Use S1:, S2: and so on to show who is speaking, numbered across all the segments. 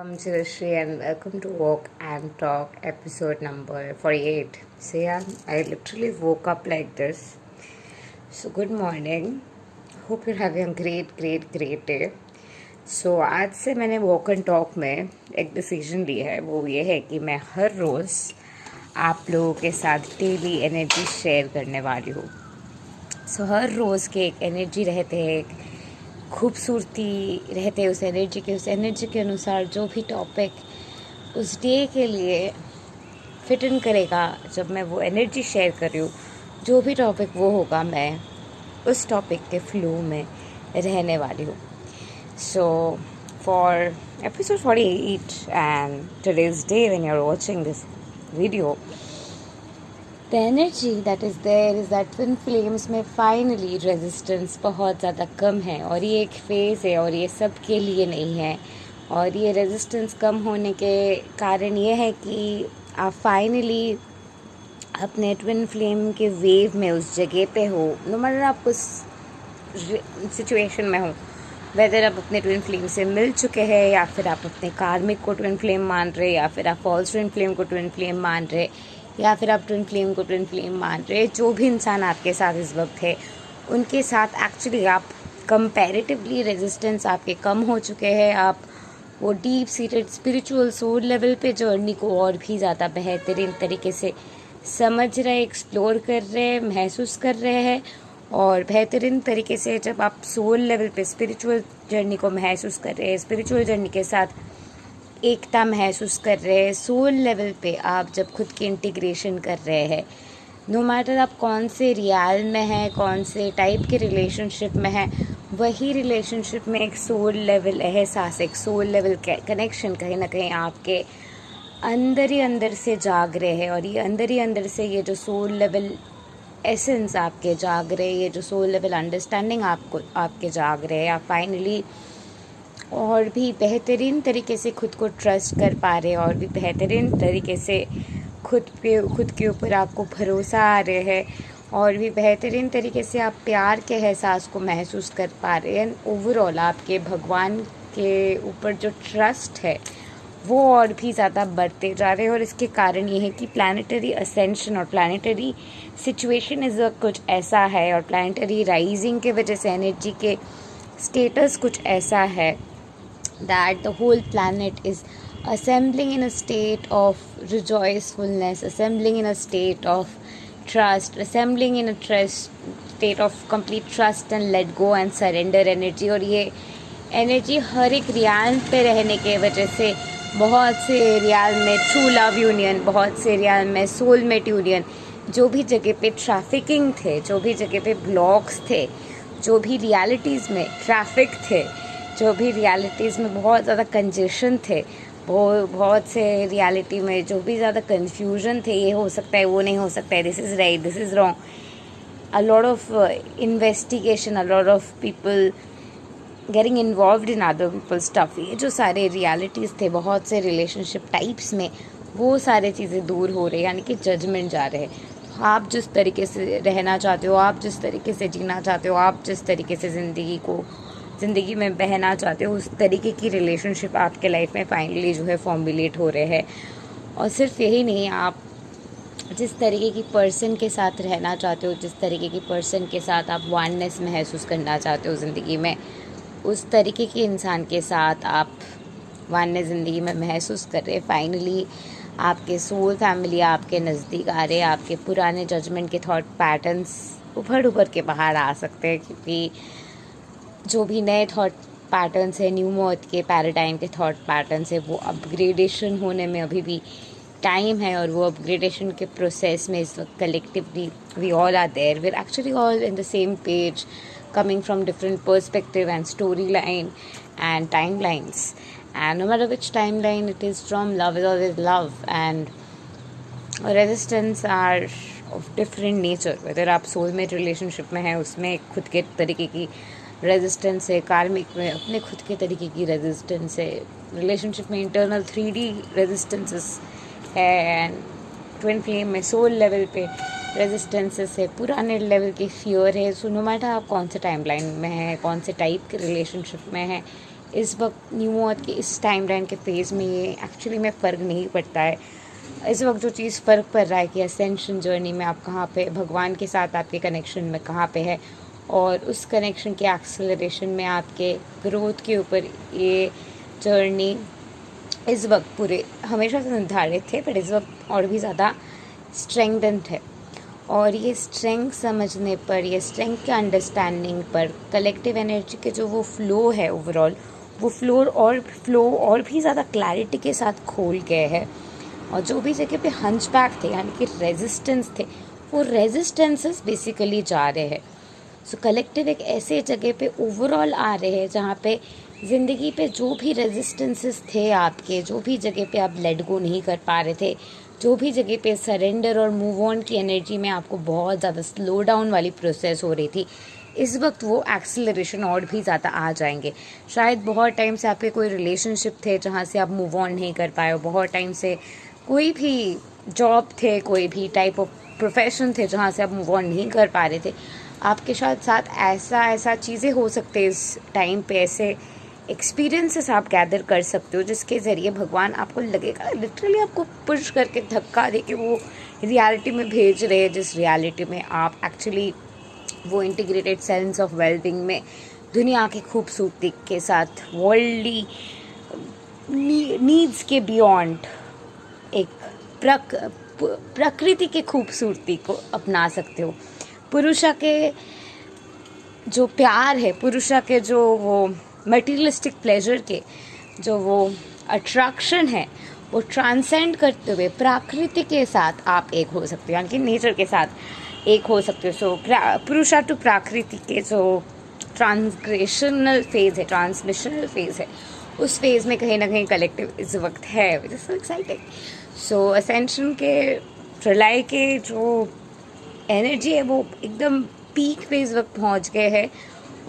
S1: I'm Shri and welcome to Walk and Talk episode number 48. So yeah, I literally woke up like this. So good morning. Hope you're having a great day. So आज से मैंने walk and talk में एक decision ली है, वो ये है कि मैं हर रोज़ आप लोगों के साथ डेली एनर्जी शेयर करने वाली हूँ. सो हर रोज़ के एक एनर्जी रहते हैं, एक खूबसूरती रहते हैं उस एनर्जी के अनुसार जो भी टॉपिक उस डे के लिए फिट इन करेगा. जब मैं वो एनर्जी शेयर कर रही हूँ, जो भी टॉपिक वो होगा, मैं उस टॉपिक के फ्लो में रहने वाली हूँ. So for episode 48 and today's day when you are watching this video, the energy that is there is that twin flames में finally resistance बहुत ज़्यादा कम है. और ये एक फेज़ है और ये सब के लिए नहीं है. और ये रेजिस्टेंस कम होने के कारण ये है कि आप फाइनली अपने ट्विन फ्लेम के वेव में उस जगह पे हो. नो मैटर आप उस सिचुएशन में हो, वेदर आप अपने ट्विन फ्लेम से मिल चुके हैं या फिर आप अपने कार्मिक को ट्विन फ्लेम मान रहे, या फिर आप फॉल्स ट्विन फ्लेम को ट्विन फ्लेम मान रहे, या फिर आप ट्विन फ्लेम को ट्विन फ्लेम मान रहे. जो भी इंसान आपके साथ इस वक्त है, उनके साथ एक्चुअली आप कंपैरेटिवली रेजिस्टेंस आपके कम हो चुके हैं. आप वो deep seated spiritual soul level पे जर्नी को और भी ज़्यादा बेहतरीन तरीके से समझ रहे, एक्सप्लोर कर रहे, महसूस कर रहे हैं. और बेहतरीन तरीके से जब आप सोल लेवल पे स्पिरिचुअल जर्नी को महसूस कर रहे हैं, स्पिरिचुअल जर्नी के साथ एकता महसूस कर रहे हैं, सोल लेवल पे आप जब खुद की इंटीग्रेशन कर रहे हैं, नो मैटर आप कौन से रियल में हैं, कौन से टाइप के रिलेशनशिप में हैं, वही रिलेशनशिप में एक सोल लेवल एहसास, एक सोल लेवल कनेक्शन कहीं ना कहीं आपके अंदर ही अंदर से जाग रहे हैं. और ये अंदर ही अंदर से ये जो सोल लेवल एसेंस आपके जाग रहे, ये जो सोल लेवल अंडरस्टैंडिंग आपके जाग रहे हैं, आप फाइनली और भी बेहतरीन तरीके से खुद को ट्रस्ट कर पा रहे हैं, और भी बेहतरीन तरीके से खुद के ऊपर आपको भरोसा आ रहे हैं, और भी बेहतरीन तरीके से आप प्यार के एहसास को महसूस कर पा रहे हैं. ओवरऑल आपके भगवान के ऊपर जो ट्रस्ट है वो और भी ज़्यादा बढ़ते जा रहे हैं. और इसके कारण ये है कि प्लानिटरी असेंशन और प्लानिटरी सिचुएशन इज़ कुछ ऐसा है, और प्लानिटरी राइजिंग के वजह से एनर्जी के स्टेटस कुछ ऐसा है that the whole planet is assembling in a state of rejoicefulness, assembling in a state of trust, assembling in a state of complete trust and let go and surrender energy. और ये energy हर एक रियाल पे रहने के वजह से बहुत से रियाल में ट्रू लव यूनियन, बहुत से रियाल में सोलमेट यूनियन, जो भी जगह पे ट्रैफिकिंग थे, जो भी जगह पे ब्लॉक्स थे, जो भी रियलिटीज़ में ट्रैफिक थे, जो भी रियलिटीज़ में बहुत ज़्यादा कंजेशन थे, बहुत से रियलिटी में जो भी ज़्यादा कन्फ्यूजन थे, ये हो सकता है, वो नहीं हो सकता है, this is right, this is wrong, a lot of investigation, a lot of people getting involved in other people's stuff, ये जो सारे रियलिटीज़ थे बहुत से रिलेशनशिप टाइप्स में, वो सारी चीज़ें दूर हो रही, यानी कि जजमेंट जा रहे हैं. आप जिस तरीके से रहना चाहते हो, आप जिस तरीके से जीना चाहते हो, आप जिस तरीके से ज़िंदगी में बहना चाहते हो, उस तरीके की रिलेशनशिप आपके लाइफ में फाइनली जो है फॉर्मुलेट हो रहे हैं. और सिर्फ यही नहीं, आप जिस तरीके की पर्सन के साथ रहना चाहते हो, जिस तरीके की पर्सन के साथ आप वननेस महसूस करना चाहते हो ज़िंदगी में, उस तरीके के इंसान के साथ आप वननेस ज़िंदगी में महसूस कर रहे. फाइनली आपके सोल फैमिली आपके नज़दीक आ रहे, आपके पुराने जजमेंट के थॉट पैटर्न्स उभर के बाहर आ सकते हैं, क्योंकि जो भी नए थॉट पैटर्न्स है, न्यू मौत के पैराडाइम के थॉट पैटर्न्स है, वो अपग्रेडेशन होने में अभी भी टाइम है. और वो अपग्रेडेशन के प्रोसेस में इस वक्त collectively we all are there, we are actually all in the same page, coming from different perspective and storyline and timelines, and no matter which timeline it is from, love is always love, and resistance are of different nature. whether आप soulmate relationship में हैं, उसमें खुद के तरीके की resistance है, कार्मिक में अपने खुद के तरीके की रेजिस्टेंस है, रिलेशनशिप में इंटरनल 3D रेजिस्टेंसेस है, एंड ट्विन फ्लेम में सोल लेवल पे रेजिस्टेंसेस है, पुराने लेवल की फियर है. सो नो मैटर आप कौन से टाइमलाइन में हैं, कौन से टाइप के रिलेशनशिप में हैं, इस वक्त न्यू अर्थ के इस टाइम लाइन के फेज़ में ये एक्चुअली में फ़र्क नहीं पड़ता है। इस वक्त जो चीज़ फ़र्क पड़ रहा है कि असेंशन जर्नी में आप कहाँ पे, भगवान के साथ आपके कनेक्शन में कहाँ पे है, और उस कनेक्शन के एक्सेलरेशन में आपके ग्रोथ के ऊपर ये जर्नी इस वक्त पूरे हमेशा से निर्धारित थे, पर इस वक्त और भी ज़्यादा स्ट्रेंथन्ड है। और ये स्ट्रेंथ समझने पर, ये स्ट्रेंथ के अंडरस्टैंडिंग पर कलेक्टिव एनर्जी के जो वो फ्लो है ओवरऑल, वो फ्लो और भी ज़्यादा क्लैरिटी के साथ खोल गए हैं। और जो भी जगह पे हंचबैक थे, यानी कि रेजिस्टेंस थे, वो रेजिस्टेंसेस बेसिकली जा रहे हैं। सो कलेक्टिव एक ऐसे जगह पे ओवरऑल आ रहे हैं जहाँ पे ज़िंदगी पे जो भी रेजिस्टेंसेस थे आपके, जो भी जगह पे आप लेट गो नहीं कर पा रहे थे, जो भी जगह पे सरेंडर और मूव ऑन की एनर्जी में आपको बहुत ज़्यादा स्लो डाउन वाली प्रोसेस हो रही थी, इस वक्त वो एक्सेलरेशन और भी ज़्यादा आ जाएंगे। शायद बहुत टाइम से आपके कोई रिलेशनशिप थे जहाँ से आप मूव ऑन नहीं कर पाए हो, बहुत टाइम से कोई भी जॉब थे, कोई भी टाइप ऑफ प्रोफेशन थे जहाँ से आप मूव ऑन नहीं कर पा रहे थे। आपके साथ ऐसा चीज़ें हो सकते इस टाइम पे, ऐसे एक्सपीरियंसेस आप गैदर कर सकते हो जिसके ज़रिए भगवान आपको लगेगा लिटरली आपको पुश करके धक्का दे के वो रियलिटी में भेज रहे हैं, जिस रियलिटी में आप एक्चुअली वो इंटीग्रेटेड सेंस ऑफ वेलबींग में दुनिया की खूबसूरती के साथ वर्ल्डली नीड्स के बियॉन्ड एक प्रकृति की खूबसूरती को अपना सकते हो। पुरुषा के जो प्यार है, पुरुषा के जो वो मटीरियलिस्टिक प्लेजर के जो वो अट्रैक्शन है, वो ट्रांसेंड करते हुए प्रकृति के साथ आप एक हो सकते हो, यानी कि नेचर के साथ एक हो सकते हो। सो पुरुषा टू प्रकृति के जो ट्रांसग्रेशनल फेज है, ट्रांसमिशनल फेज है, उस फेज में कहीं ना कहीं कलेक्टिव इस वक्त है, which is so exciting. So ascension के प्रलय के जो एनर्जी है वो एकदम पीक पे इस वक्त पहुंच गए हैं,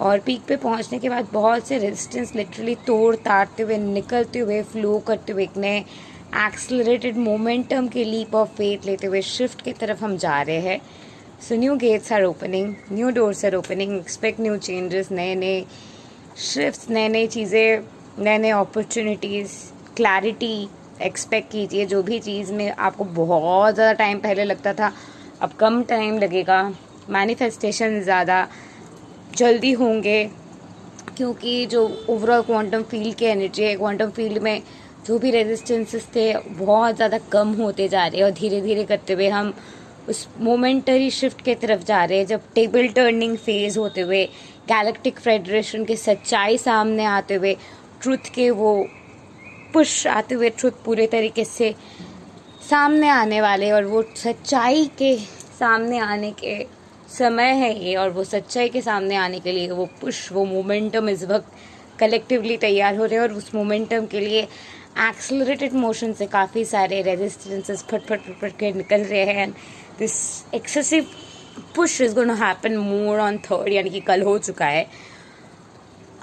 S1: और पीक पे पहुंचने के बाद बहुत से रेजिस्टेंस लिटरली तोड़ ताड़ते हुए, निकलते हुए, फ्लो करते हुए, एक नए एक्सेलरेटेड मोमेंटम के लीप ऑफ फेथ लेते हुए शिफ्ट की तरफ हम जा रहे हैं। So new gates are opening, new doors are opening, expect new changes, नए शिफ्ट्स, नई चीज़ें, नए अपॉर्चुनिटीज़, क्लैरिटी एक्सपेक्ट कीजिए। जो भी चीज़ में आपको बहुत ज़्यादा टाइम पहले लगता था, अब कम टाइम लगेगा। मैनिफेस्टेशन ज़्यादा जल्दी होंगे, क्योंकि जो ओवरऑल क्वांटम फील्ड की एनर्जी है, क्वांटम फील्ड में जो भी रेजिस्टेंसेस थे बहुत ज़्यादा कम होते जा रहे हैं, और धीरे धीरे करते हुए हम उस मोमेंटरी शिफ्ट की तरफ जा रहे हैं, जब टेबल टर्निंग फेज होते हुए, गैलेक्टिक फेडरेशन की सच्चाई सामने आते हुए, ट्रुथ के वो पुश आते हुए, ट्रुथ पूरे तरीके से सामने आने वाले, और वो सच्चाई के सामने आने के समय है ये, और वो सच्चाई के सामने आने के लिए वो पुश, वो मोमेंटम इस वक्त कलेक्टिवली तैयार हो रहे हैं। और उस मोमेंटम के लिए एक्सेलरेटेड मोशन से काफ़ी सारे रेजिस्टेंसेस फट के निकल रहे हैं। This excessive push is going to happen more on 3rd, यानी कि कल हो चुका है।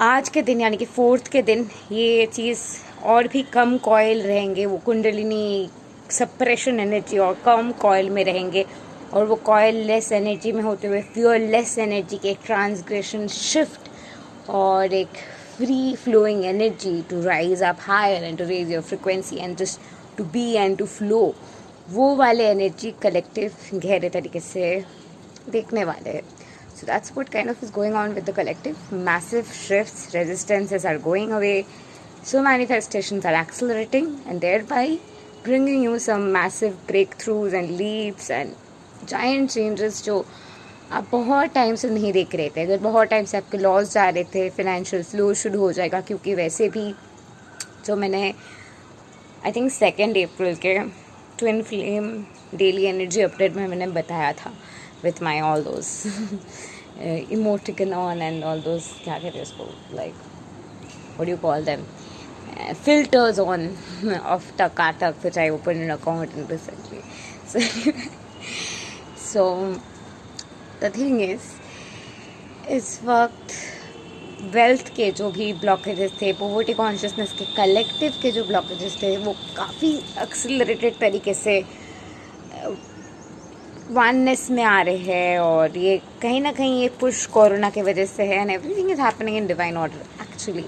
S1: आज के दिन यानी कि 4th के दिन ये चीज़ और भी कम कॉयल रहेंगे, वो कुंडलिनी सप्रेशन एनर्जी और कम कॉयल में रहेंगे, और वो कॉयल लेस एनर्जी में होते हुए फ्यूअरलेस एनर्जी के एक ट्रांसग्रेशन शिफ्ट और एक free flowing energy to rise up higher and to raise your frequency and just to be and to flow, वो वाले एनर्जी कलेक्टिव गहरे तरीके से देखने वाले हैं। So that's what kind of is going on with the collective. Massive shifts, resistances are going away. So manifestations are accelerating and thereby bringing you some massive breakthroughs and leaps and giant changes जो आप बहुत time से नहीं देख रहे थे। अगर बहुत टाइम से आपके लॉस जा रहे थे, फिनेंशियल फ्लो शुरू हो जाएगा, क्योंकि वैसे भी जो मैंने आई थिंक 2 अप्रैल के twin flame daily energy update में मैंने बताया था with my all those emoticon on and all those क्या कहते हैं उसको, like what do you call them, filters on of Takatak, which I opened an account in recently. So the thing is, इस वक्त वेल्थ के जो भी blockages थे, पॉवर्टी कॉन्शियसनेस के कलेक्टिव के जो ब्लॉकेजेस थे, वो काफ़ी एक्सेलरेटेड तरीके से वननेस में आ रहे हैं। और ये कहीं ना कहीं ये पुश कोरोना की वजह से है, and everything is happening in divine order actually.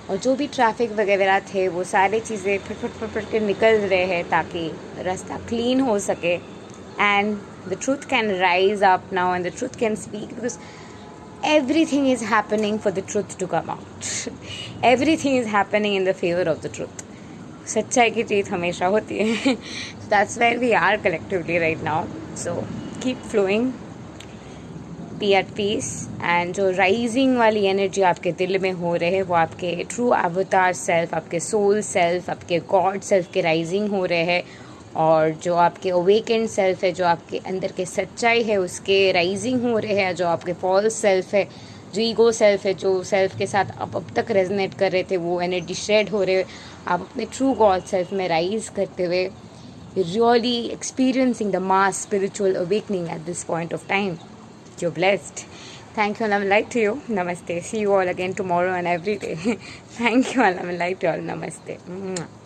S1: और जो भी ट्रैफिक वगैरह थे वो सारी चीज़ें फट फट फट फट के निकल रहे हैं ताकि रास्ता क्लीन हो सके and the truth can rise up now and the truth can speak because everything is happening for the truth to come out. Everything is happening in the favor of the truth. सच्चाई की जीत हमेशा होती है. So that's where we are collectively right now. So keep flowing, be at peace, and जो rising वाली energy आपके दिल में हो रहे हैं वो आपके ट्रू अवतार सेल्फ, आपके सोल सेल्फ, आपके गॉड सेल्फ के राइजिंग हो रहे हैं. और जो आपके अवेकेंड सेल्फ है, जो आपके अंदर के सच्चाई है उसके राइजिंग हो रहे हैं. जो आपके फॉल्स सेल्फ है, जो ईगो सेल्फ है, जो सेल्फ के साथ आप अब तक रेजनेट कर रहे थे वो एनर्जी शेड हो रहे. आप अपने ट्रू गॉड सेल्फ में राइज करते हुए really experiencing the mass spiritual awakening at this point of time. You're blessed. Thank you and I'm light to you. Namaste. See you all again tomorrow and every day. Thank you and I'm light to you all. Namaste.